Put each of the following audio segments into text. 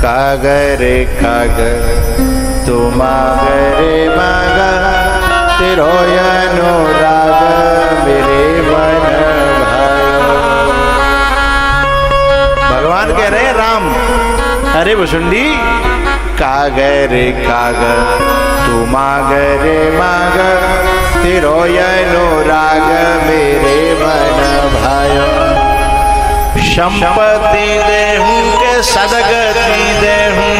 कागरे कागर तुम आगरे मागा तेरो अनुराग मेरे मन भायो। भगवान कह रहे हैं राम, अरे भुसुंडी कागरे कागर तुम आगरे मागा तेरो अनुराग मेरे मन भायो। संपत्ति देहूं के सदगति देहूं,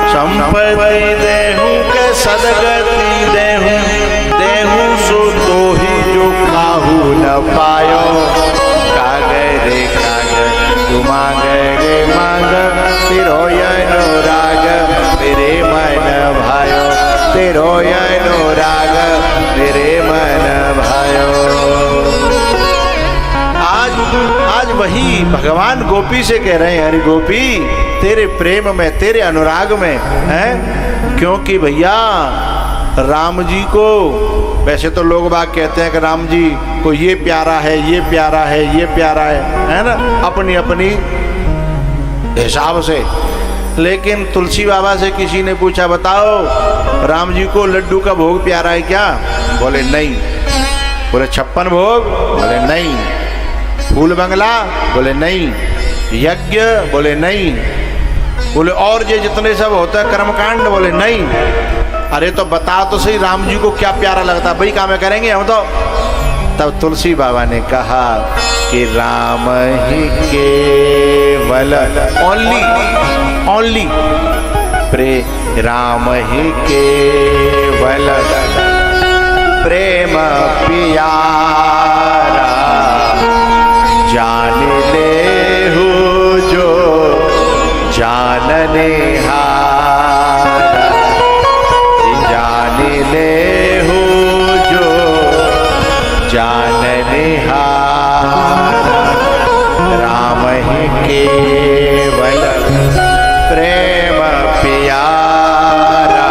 संपत्ति देहूं के सदगति देहूं, देहूं सो तो ही जो काहू न पायो। कागरे कागर तुम आगरे मांग तेरो अनुराग मेरे मन भायो, तेरो अनुराग मेरे मन भायो। आज वही भगवान गोपी से कह रहे हैं, अरे गोपी तेरे प्रेम में तेरे अनुराग में है, क्योंकि भैया राम जी को वैसे तो लोग बाग कहते हैं कि राम जी को ये प्यारा है, ये प्यारा है, ये प्यारा है ना, अपनी अपनी हिसाब से। लेकिन तुलसी बाबा से किसी ने पूछा बताओ राम जी को लड्डू का भोग प्यारा है क्या? बोले नहीं। बोले 56 भोग? बोले नहीं। फूल बंगला? बोले नहीं। यज्ञ? बोले नहीं। बोले और ये जितने सब होता है कर्मकांड? बोले नहीं। अरे तो बता तो सही राम जी को क्या प्यारा लगता, भाई काम करेंगे हम तो। तब तुलसी बाबा ने कहा कि राम ही केवल ओनली राम ही केवल प्रेम प्यारा, जान ले हो जो जानने हारा, जान ले हो जो जानने हारा। राम ही केवल प्रेम प्यारा,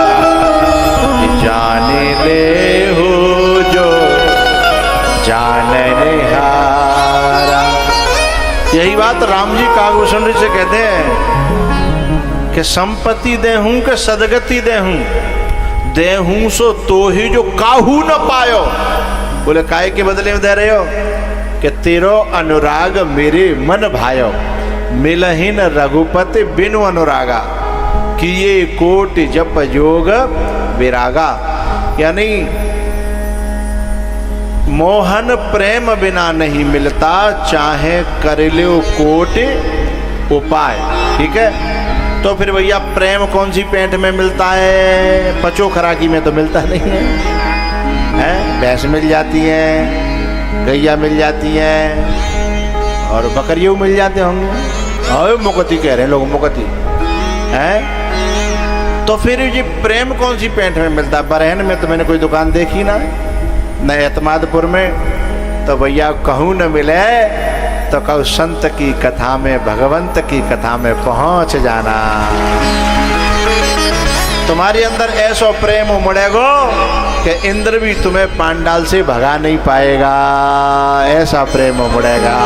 जान ले हो जो जानने हारा। यही बात राम जी कागभूषण से कहते हैं कि संपत्ति देहूं के सदगति देहूं, देहूं सो तो ही जो काहू न पायो। बोले काहे के बदले में दे रहे हो? कि तेरो अनुराग मेरे मन भायो, मिलहिन रघुपति बिनु अनुरागा, किए कोट जप जोग विरागा। यानी मोहन प्रेम बिना नहीं मिलता, चाहे कर लो कोट उपाय। ठीक है, तो फिर भैया प्रेम कौन सी पेंट में मिलता है? पचो खराकी में तो मिलता नहीं है, हैं? भैंस मिल जाती है, गैया मिल जाती है और बकरियों मिल जाते होंगे। और मुकती कह रहे हैं लोग, मुकती हैं। तो फिर ये प्रेम कौन सी पेंट में मिलता? बरहन में तो मैंने कोई दुकान देखी ना, न एतमादपुर में। तो भैया कहूँ न मिले तो कहूँ संत की कथा में, भगवंत की कथा में पहुंच जाना। तुम्हारे अंदर ऐसा प्रेम उमड़ेगो कि इंद्र भी तुम्हें पांडाल से भगा नहीं पाएगा, ऐसा प्रेम उमड़ेगा।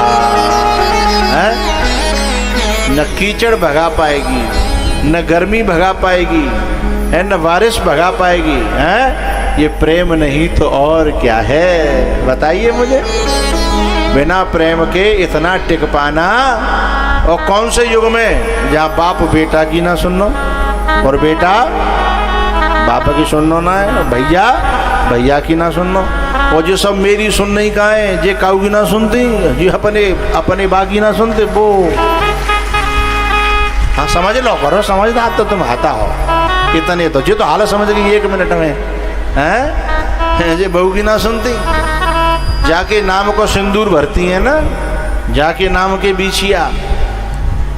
न कीचड़ भगा पाएगी, न गर्मी भगा पाएगी, है न बारिश भगा पाएगी। है ये प्रेम नहीं तो और क्या है? बताइए मुझे। बिना प्रेम के इतना टिक पाना, और कौन से युग में जहाँ बाप बेटा की ना सुनो और बेटा बाप की सुननो ना है, भैया भैया की ना सुननो, और जो सब मेरी सुन नहीं कहा है, जे काऊ की ना सुनती, जो अपने बाकी ना सुनते वो। हाँ समझ लो करो, समझदार तो तुम आता हो इतने तो, जो तो हालत समझ गई 1 मिनट में। हैं जे बहू की ना सुनती, जाके नाम को सिंदूर भरती है ना, जाके नाम के बिछिया,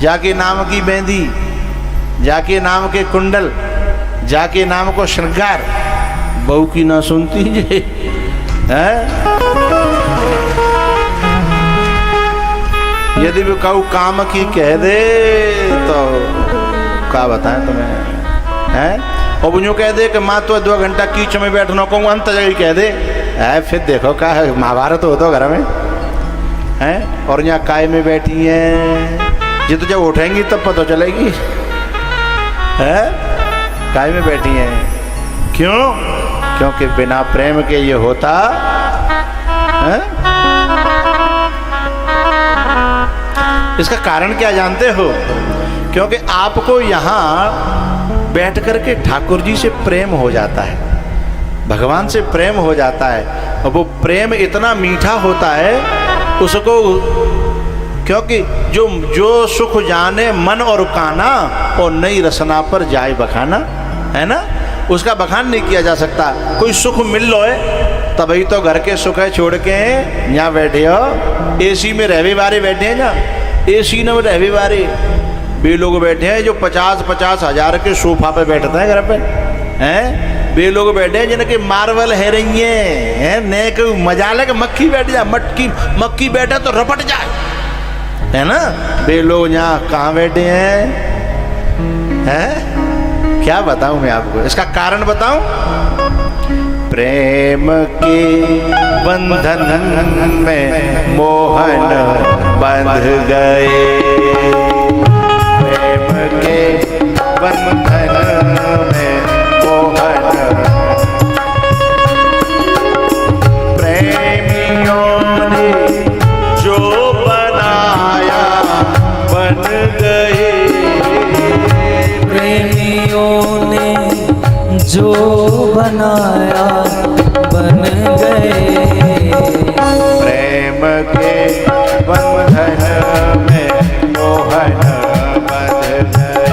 जाके नाम की मेहंदी, जाके नाम के कुंडल, जाके नाम को श्रृंगार, बहू की ना सुनती जे। हैं यदि भी कहूँ काम की कह दे तो क्या बताएं तुम्हें? हैं और बुझो कह दे कि माँ तो 2 घंटा कीच में बैठना कहूँ अंत जगह कह दे, है फिर देखो क्या है महाभारत हो तो घर में। हैं, और यहाँ काय में बैठी हैं। ये तो जब उठेंगी तब पता चलेगी है काय में बैठी हैं। क्यों? क्योंकि बिना प्रेम के ये होता है? इसका कारण क्या जानते हो? क्योंकि आपको यहाँ बैठ करके ठाकुर जी से प्रेम हो जाता है, भगवान से प्रेम हो जाता है, और वो प्रेम इतना मीठा होता है उसको, क्योंकि जो सुख जाने मन और काना, और नई रसना पर जाए बखाना, है ना, उसका बखान नहीं किया जा सकता। कोई सुख मिल लो है तभी तो घर के सुख है, छोड़ के यहाँ बैठे हो, एसी में रहवे बारे बैठे हैं ना, एसी में रहवे बारे वे लोग बैठे हैं जो 50-50 हजार के सोफा पे बैठते हैं घर पे, हैं वे लोग बैठे हैं जिनके मार्बल है रही हैं, नेक मजा लगे, मक्खी बैठ जाए, मक्खी बैठे तो रपट जाए, है ना। वे लोग यहाँ कहाँ बैठे हैं? क्या बताऊं मैं आपको, इसका कारण बताऊं? प्रेम के बंधन में मोहन बंध गए, प्रेम के बंधन में मोहन, प्रेमियों ने जो बनाया बन गए, प्रेमियों ने जो बनाया बन गए, प्रेम के बंधन में मोहन बंध गए।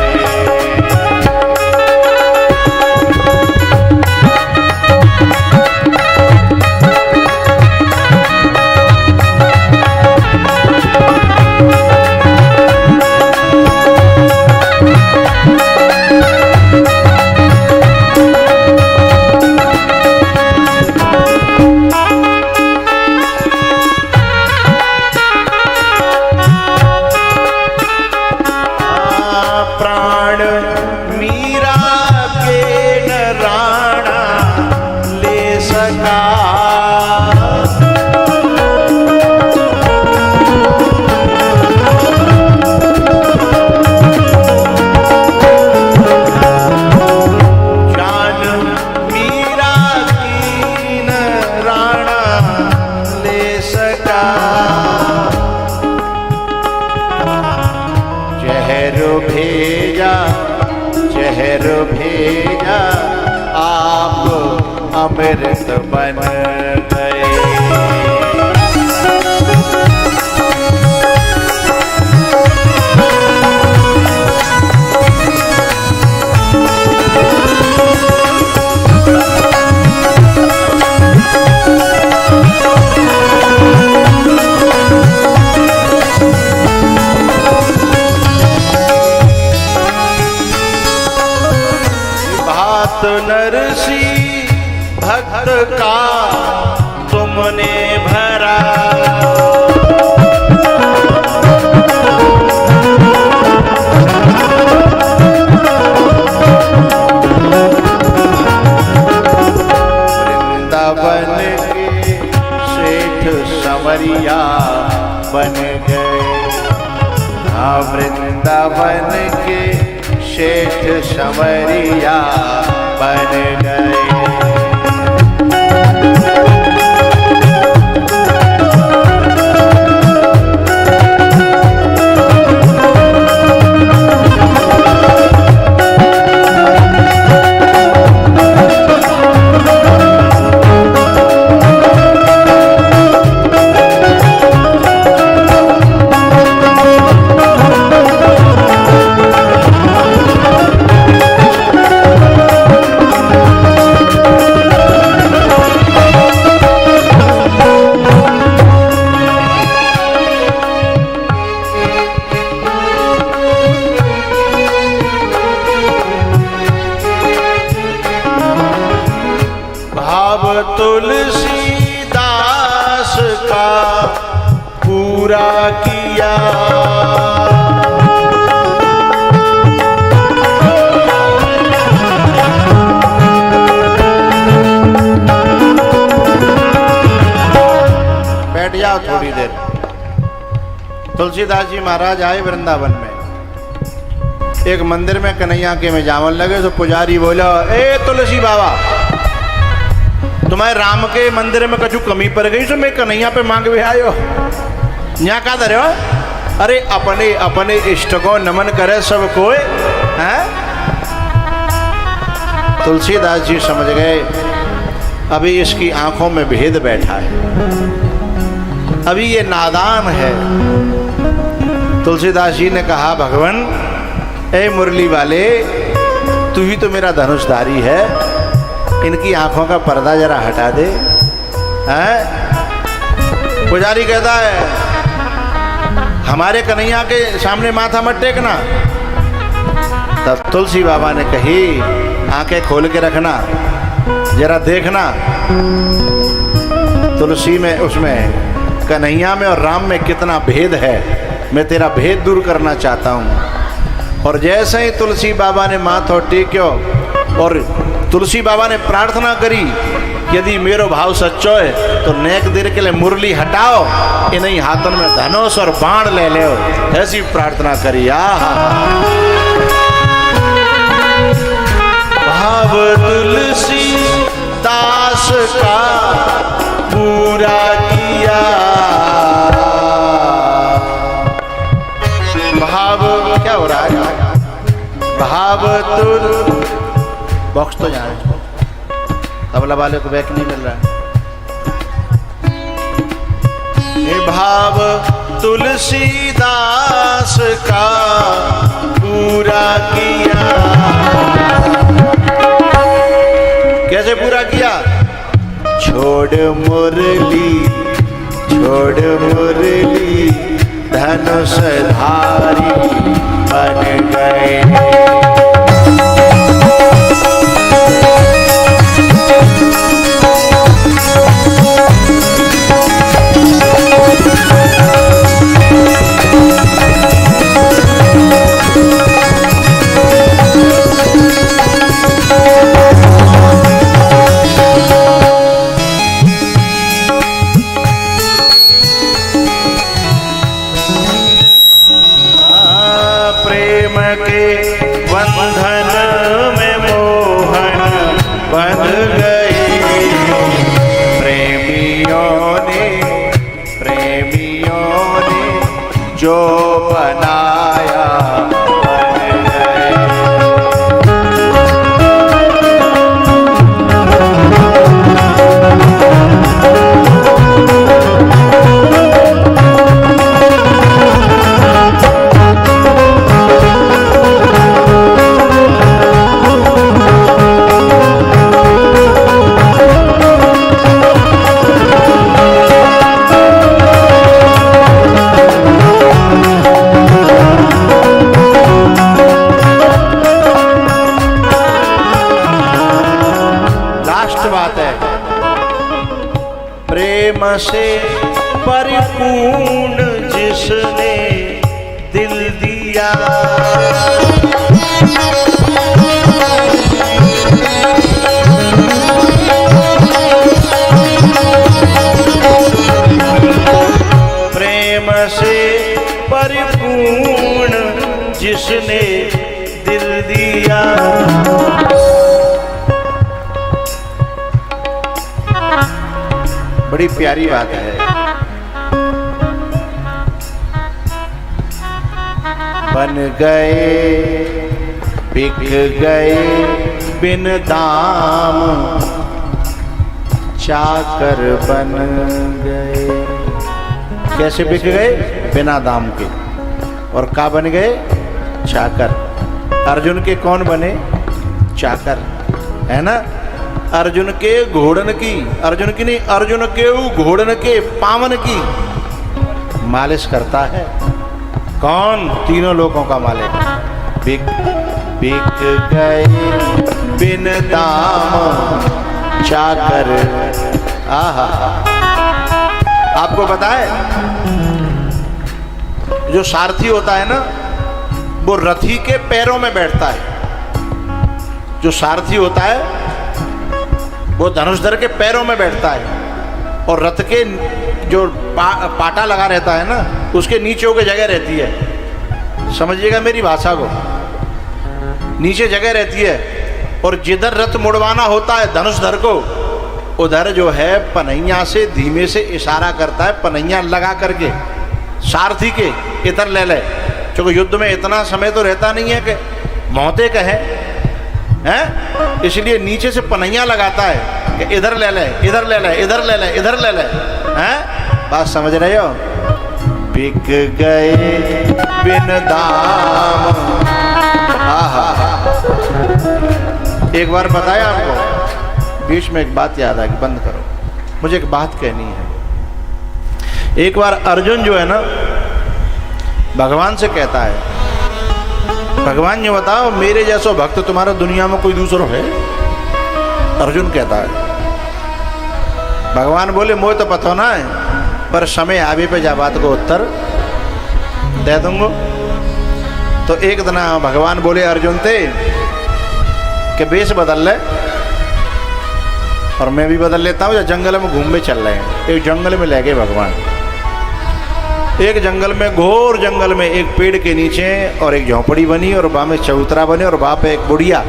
जहर भेजा आप अमृत बन गए। नरसी भक्त का तुमने भरा, वृंदावन के सेठ संवरिया बन गए। हाँ, वृंदावन के सेठ संवरिया बन गए। तुलसीदास का पूरा किया, बैठ जाओ थोड़ी देर। तुलसीदास जी महाराज आए वृंदावन में, एक मंदिर में कन्हैया के में जावन लगे तो पुजारी बोला, ए तुलसी बाबा, तुम्हारे राम के मंदिर में कछु कमी पड़ गई तो मैं कन्हैया पे मांग भी आयो, यहाँ का धरे हो? अरे अपने अपने इष्ट को नमन करे सब कोई है। तुलसीदास जी समझ गए अभी इसकी आंखों में भेद बैठा है, अभी ये नादान है। तुलसीदास जी ने कहा, भगवान ए मुरली वाले, तू ही तो मेरा धनुषधारी है, इनकी आंखों का पर्दा जरा हटा दे। हैं? पुजारी कहता है, हमारे कन्हैया के सामने माथा मत टेकना। तब तुलसी बाबा ने कही, आंखें खोल के रखना, जरा देखना तुलसी में, उसमें कन्हैया में और राम में कितना भेद है, मैं तेरा भेद दूर करना चाहता हूँ। और जैसे ही तुलसी बाबा ने माथा टेक्यो और तुलसी बाबा ने प्रार्थना करी, यदि मेरो भाव सच्चो है तो नेक देर के लिए मुरली हटाओ, इन्हीं हाथों में धनुष और बाण ले लो, ऐसी प्रार्थना करी। भाव तुलसी दास का पूरा किया, भाव क्या हो रहा है? भाव तुल बॉक्स तो जाए, तबला वाले को बैक नहीं मिल रहा है। ये भाव तुलसीदास का पूरा किया, कैसे पूरा किया? छोड़ मुरली धनुषधारी बन गए। जो बनाया बन गए। प्रेम से परिपूर्ण जिसने दिल दिया, प्रेम से परिपूर्ण जिसने दिल दिया, बड़ी प्यारी बात है। बन गए बिक गए बिन दाम, चाकर बन गए। कैसे बिक गए? बिना दाम के। और का बन गए? चाकर। अर्जुन के कौन बने? चाकर, है ना। अर्जुन के घोड़न की, अर्जुन की नहीं, अर्जुन के घोड़न के पावन की मालिश करता है। कौन? तीनों लोगों का मालिक। बिक बिक गए बिन दाम चाकर। आहा, आपको पता है जो सारथी होता है ना, वो रथी के पैरों में बैठता है। जो सारथी होता है वो धनुषधर के पैरों में बैठता है और रथ के जो पाटा लगा रहता है ना, उसके नीचे होकर जगह रहती है, समझिएगा मेरी भाषा को, नीचे जगह रहती है। और जिधर रथ मुड़वाना होता है धनुषधर को, उधर जो है पनैया से धीमे से इशारा करता है, पनैया लगा करके सारथी के इधर ले ले, क्योंकि युद्ध में इतना समय तो रहता नहीं है कि मौते कहे हैं, इसलिए नीचे से पनैया लगाता है कि इधर ले ले, इधर ले ले, इधर ले ले, इधर ले ले, हैं? बात समझ रहे हो? बिक गए बिन दाम। एक बार बताया आपको, बीच में एक बात याद आ गई, बंद करो, मुझे एक बात कहनी है। एक बार अर्जुन जो है ना भगवान से कहता है, भगवान ये बताओ मेरे जैसा भक्त तुम्हारा दुनिया में कोई दूसरा है? अर्जुन कहता है। भगवान बोले मोह तो पता ना है, पर समय आवे पे जा बात को उत्तर दे दूंगा। तो एक दिन भगवान बोले अर्जुन थे कि बेस बदल ले, और मैं भी बदल लेता हूँ, या जंगल में घूमने चल रहे हैं। एक जंगल में ले गए भगवान, एक जंगल में, घोर जंगल में, एक पेड़ के नीचे और एक झोंपड़ी बनी, और वहाँ में चबूतरा बने, और वहाँ पे एक बुढ़िया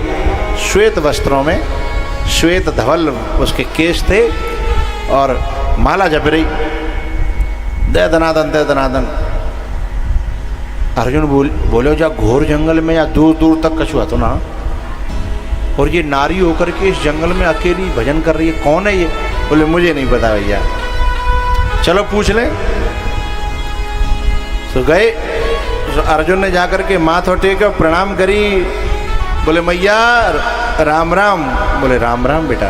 श्वेत वस्त्रों में, श्वेत धवल उसके केश थे, और माला जप रही, दे दनादन दे दनादन। अर्जुन बोलो जा घोर जंगल में या दूर दूर तक कछुआ तो ना, और ये नारी होकर के इस जंगल में अकेली भजन कर रही है, कौन है ये? बोले मुझे नहीं पता भैया, चलो पूछ ले। तो गए, तो अर्जुन ने जाकर के माथा टेक प्रणाम करी, बोले मैया राम राम। बोले राम राम बेटा।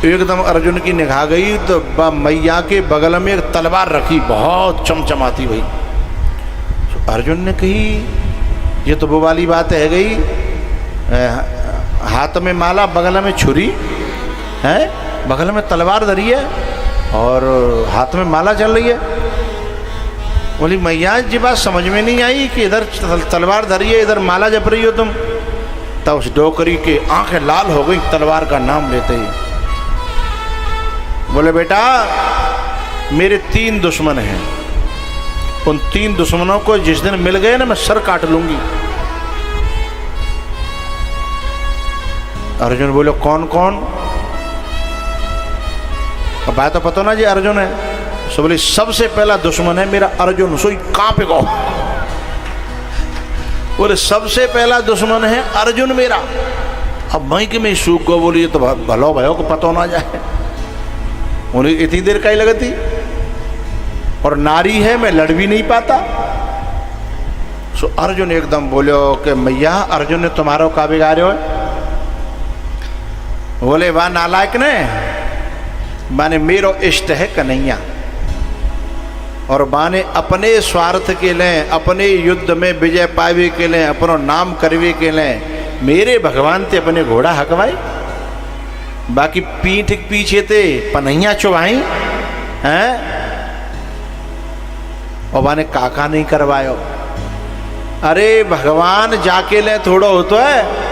एकदम अर्जुन की निगाह गई तो मैया के बगल में एक तलवार रखी, बहुत चमचमाती हुई। तो अर्जुन ने कही ये तो वो वाली बात है गई, हाथ में माला बगल में छुरी है, बगल में तलवार धरी है और हाथ में माला चल रही है। बोली मैया जी बात समझ में नहीं आई कि इधर तलवार धरी है, इधर माला जप रही हो तुम। तब उस डोकरी के आंखें लाल हो गई तलवार का नाम लेते ही। बोले बेटा मेरे 3 दुश्मन हैं, उन 3 दुश्मनों को जिस दिन मिल गए ना मैं सर काट लूंगी। अर्जुन बोले कौन कौन? अब बात तो पता ना जी अर्जुन है। सो बोले सबसे पहला दुश्मन है मेरा अर्जुन, सोई कांपे गो। बोले सबसे पहला दुश्मन है अर्जुन मेरा। अब मैं कि मैं सूख गो, बोली तो भलो भयो को पता ना जाए, उन्हें इतनी देर का ही लगती, और नारी है मैं लड़ भी नहीं पाता। सो अर्जुन एकदम बोलो कि मैया अर्जुन ने तुम्हारा का बिगाड़ो है? बोले वाह नालायक ने, माने मेरो इष्ट है कन्हैया, और माने अपने स्वार्थ के लिए, अपने युद्ध में विजय पावे के लिए, अपनो नाम करवे के लिए मेरे भगवान ते अपने घोड़ा हकवाई, बाकी पीठ पीछे ते पनैया चुवाई हैं, और माने काका नहीं करवायो। अरे भगवान जाके ले थोड़ा हो तो है,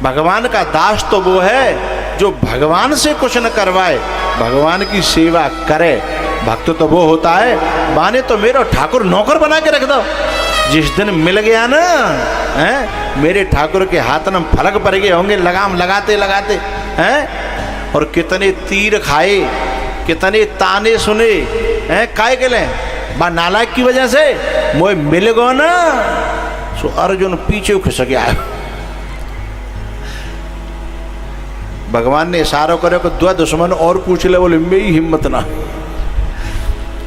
भगवान का दास तो वो है जो भगवान से कुछ न करवाए, भगवान की सेवा करे। भक्त तो वो होता है माने तो मेरा ठाकुर नौकर बना के रख दो। जिस दिन मिल गया ना हैं, मेरे ठाकुर के हाथ में फलक पड़ गए होंगे लगाम लगाते लगाते हैं, और कितने तीर खाए, कितने ताने सुने हैं, काय के लिए बा नालायक की वजह से मोए मिल गो ना। सो अर्जुन पीछे खिसक गया। भगवान ने इशारा करे को 2 दुश्मन और पूछ ले। बोले मेरी हिम्मत ना।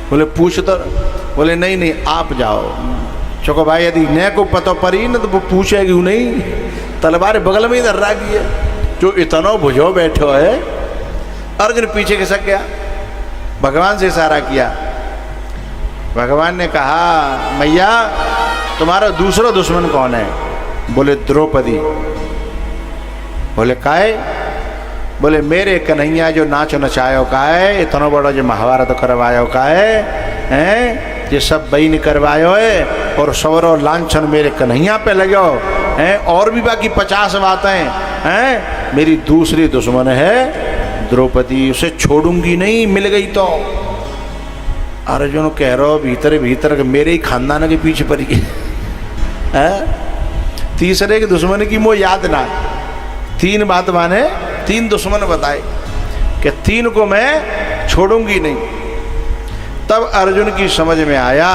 बोले पूछ तो, बोले नहीं नहीं आप जाओ। चौको भाई यदि न को पता पड़ी ना तो वो पूछेगी नहीं, तलवार बगल में इधर रखी है, जो इतना बुझो बैठो है। अर्जुन पीछे खिसक गया, भगवान से इशारा किया। भगवान ने कहा मैया तुम्हारा दूसरा दुश्मन कौन है? बोले द्रौपदी। बोले काहे? बोले मेरे कन्हैया जो नाच नचायो का है, इतना बड़ा जो महाभारत करवायो का है, ये सब बहन करवायो है, और सवरो लांछन मेरे कन्हैया पे लगो है, और भी बाकी 50 बातें हैं। मेरी दूसरी दुश्मन है द्रौपदी उसे छोड़ूंगी नहीं, मिल गई तो। अर्जुन कह रहा भीतर भीतर मेरे ही खानदान के पीछे पड़ गई है। तीसरे के दुश्मन की मोह याद ना। 3 बात माने 3 दुश्मन बताए कि 3 को मैं छोड़ूंगी नहीं। तब अर्जुन की समझ में आया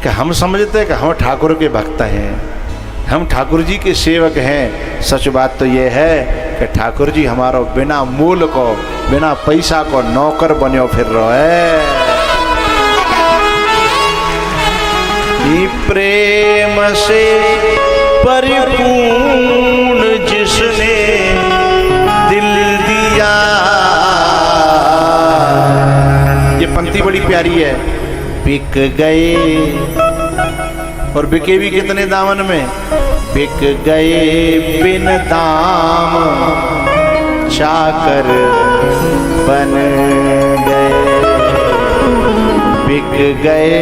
कि हम समझते कि हम ठाकुर के भक्त हैं, हम ठाकुर जी के सेवक हैं। सच बात तो ये है कि ठाकुर जी हमारा बिना मूल को, बिना पैसा को नौकर बन्यो फिर रहो है। ये प्रेम से परिपूर्ण जिसने दिल दिया। ये पंक्ति बड़ी प्यारी है। बिक गए, और बिके भी कितने दामन में? बिक गए बिन दाम चाकर बन गए। बिक गए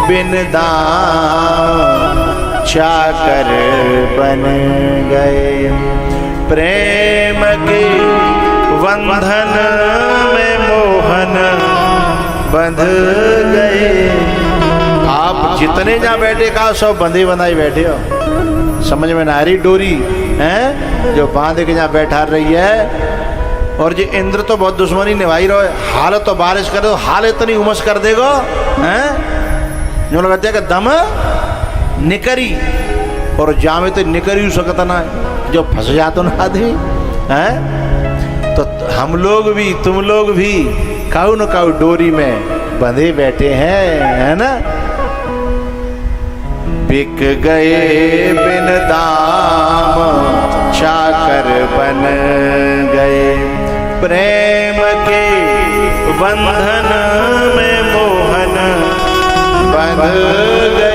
बिन दाम चाकर बन गए। प्रेम के बंधन में मोहन बंध गए। आप जितने जहाँ बैठे का सब बंधे बनाई बैठे हो। समझ में ना आ रही डोरी है जो बांध के जहाँ बैठा रही है। और जो इंद्र तो बहुत दुश्मनी निभाई रहो है। हाल तो बारिश करे तो हाल इतनी उमस कर देगो हैं जो लगता है कि दम निकरी, और जामे तो निकर ही सकता ना जो फंस जातो ना आदमी हैं। तो हम लोग भी, तुम लोग भी काऊ न काऊ डोरी में बंधे बैठे हैं, है ना। बिक गए बिन दाम चाकर बन गए। प्रेम के बंधन में मोहन बंध गए।